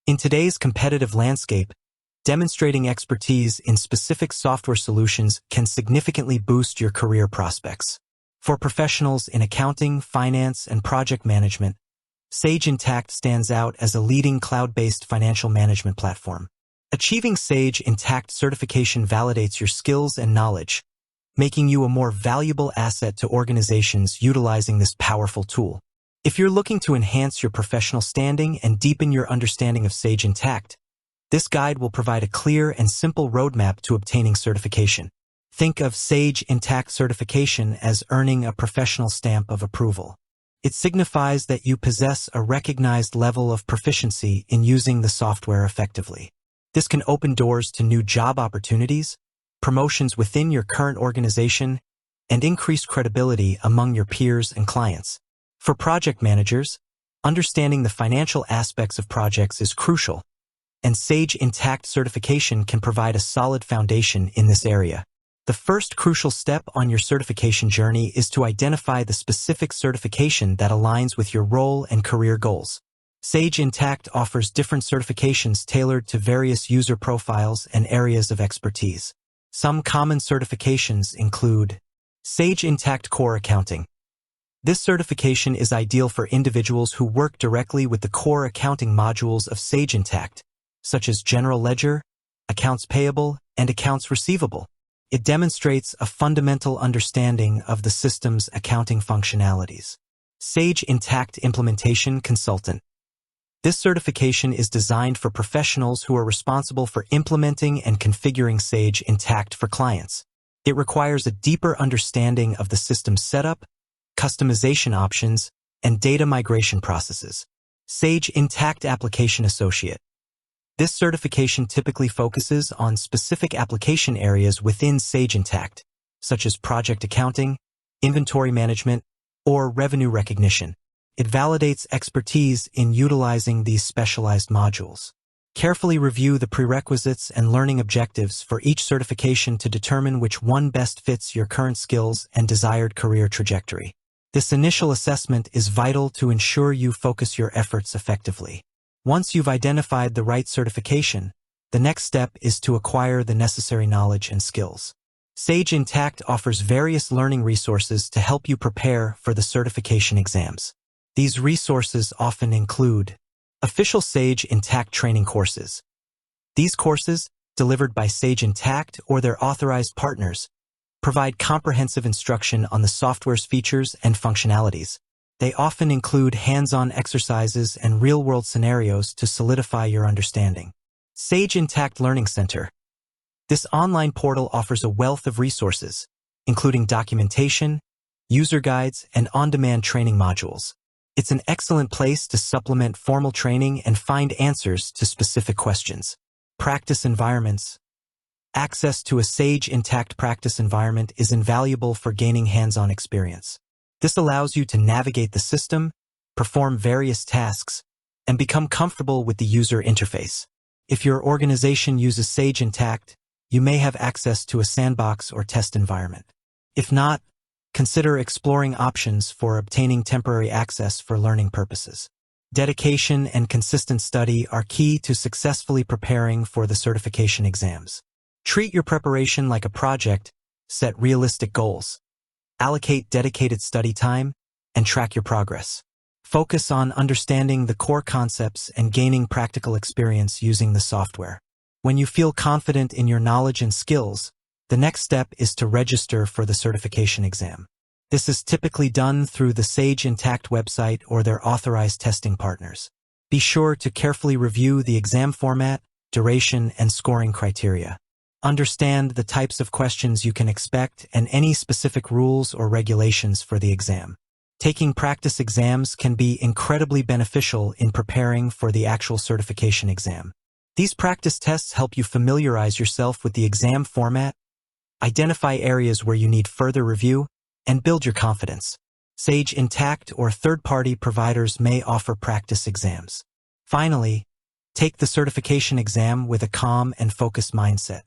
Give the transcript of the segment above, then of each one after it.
In today's competitive landscape, demonstrating expertise in specific software solutions can significantly boost your career prospects. For professionals in accounting, finance, and project management, Sage Intacct stands out as a leading cloud-based financial management platform. Achieving Sage Intacct certification validates your skills and knowledge, making you a more valuable asset to organizations utilizing this powerful tool. If you're looking to enhance your professional standing and deepen your understanding of Sage Intacct, this guide will provide a clear and simple roadmap to obtaining certification. Think of Sage Intacct certification as earning a professional stamp of approval. It signifies that you possess a recognized level of proficiency in using the software effectively. This can open doors to new job opportunities, promotions within your current organization, and increased credibility among your peers and clients. For project managers, understanding the financial aspects of projects is crucial, and Sage Intacct certification can provide a solid foundation in this area. The first crucial step on your certification journey is to identify the specific certification that aligns with your role and career goals. Sage Intacct offers different certifications tailored to various user profiles and areas of expertise. Some common certifications include Sage Intacct Core Accounting. This certification is ideal for individuals who work directly with the core accounting modules of Sage Intacct, such as General Ledger, Accounts Payable, and Accounts Receivable. It demonstrates a fundamental understanding of the system's accounting functionalities. Sage Intacct Implementation Consultant. This certification is designed for professionals who are responsible for implementing and configuring Sage Intacct for clients. It requires a deeper understanding of the system's setup, customization options, and data migration processes. Sage Intacct Application Associate. This certification typically focuses on specific application areas within Sage Intacct, such as project accounting, inventory management, or revenue recognition. It validates expertise in utilizing these specialized modules. Carefully review the prerequisites and learning objectives for each certification to determine which one best fits your current skills and desired career trajectory. This initial assessment is vital to ensure you focus your efforts effectively. Once you've identified the right certification, the next step is to acquire the necessary knowledge and skills. Sage Intacct offers various learning resources to help you prepare for the certification exams. These resources often include official Sage Intacct training courses. These courses, delivered by Sage Intacct or their authorized partners, provide comprehensive instruction on the software's features and functionalities. They often include hands-on exercises and real-world scenarios to solidify your understanding. Sage Intacct Learning Center. This online portal offers a wealth of resources, including documentation, user guides, and on-demand training modules. It's an excellent place to supplement formal training and find answers to specific questions. Practice environments. Access to a Sage Intacct practice environment is invaluable for gaining hands-on experience. This allows you to navigate the system, perform various tasks, and become comfortable with the user interface. If your organization uses Sage Intacct, you may have access to a sandbox or test environment. If not, consider exploring options for obtaining temporary access for learning purposes. Dedication and consistent study are key to successfully preparing for the certification exams. Treat your preparation like a project, set realistic goals, allocate dedicated study time, and track your progress. Focus on understanding the core concepts and gaining practical experience using the software. When you feel confident in your knowledge and skills, the next step is to register for the certification exam. This is typically done through the Sage Intacct website or their authorized testing partners. Be sure to carefully review the exam format, duration, and scoring criteria. Understand the types of questions you can expect and any specific rules or regulations for the exam. Taking practice exams can be incredibly beneficial in preparing for the actual certification exam. These practice tests help you familiarize yourself with the exam format, identify areas where you need further review, and build your confidence. Sage Intacct or third-party providers may offer practice exams. Finally, take the certification exam with a calm and focused mindset.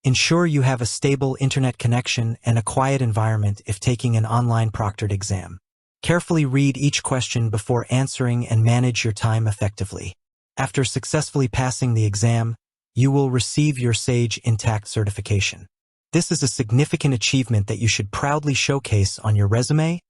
Ensure you have a stable internet connection and a quiet environment if taking an online proctored exam. Carefully read each question before answering and manage your time effectively. After successfully passing the exam, you will receive your Sage Intacct certification. This is a significant achievement that you should proudly showcase on your resume,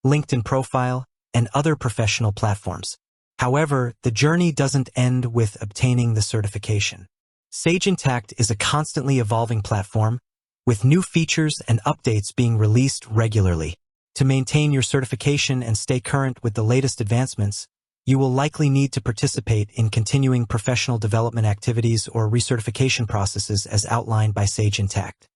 LinkedIn profile, and other professional platforms. However, the journey doesn't end with obtaining the certification. Sage Intacct is a constantly evolving platform, with new features and updates being released regularly. To maintain your certification and stay current with the latest advancements, you will likely need to participate in continuing professional development activities or recertification processes as outlined by Sage Intacct.